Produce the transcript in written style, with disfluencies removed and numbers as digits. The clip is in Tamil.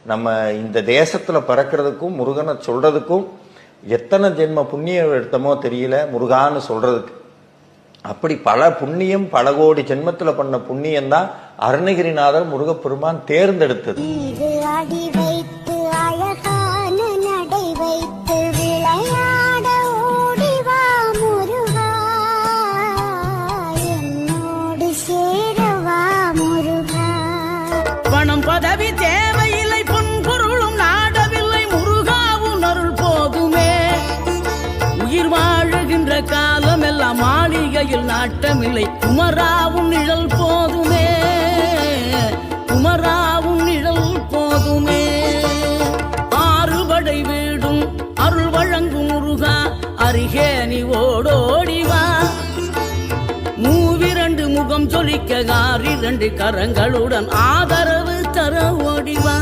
நம்ம இந்த தேசத்துல பிறக்கிறதுக்கும் முருகனை சொல்றதுக்கும் எத்தனை ஜென்ம புண்ணியம் எடுத்தமோ தெரியல முருகான்னு சொல்றதுக்கு. அப்படி பல புண்ணியம், பல கோடி ஜென்மத்துல பண்ண புண்ணியம் தான் அருணகிரிநாதர் முருகப்பெருமான் தேர்ந்தெடுத்தது. பணம் பதவி தேவையில்லை, பொன்பொருளும் நாடவில்லை, முருகாவும் அருள் போதுமே. உயிர் வாழுகின்ற காலம் எல்லாம் மாளிகையில் நாட்டமில்லை, குமராவும் நிழல் போதுமே, குமராவும் நிழல் போதுமே. ஆறுபடை வீடும் அருள் வழங்கும் முருகா, அருகே நீ ஓடோடிவா. மூவிரண்டு முகம் சொலிக்க 6 கரங்களுடன் ஆதரவு தர ஓடிவா.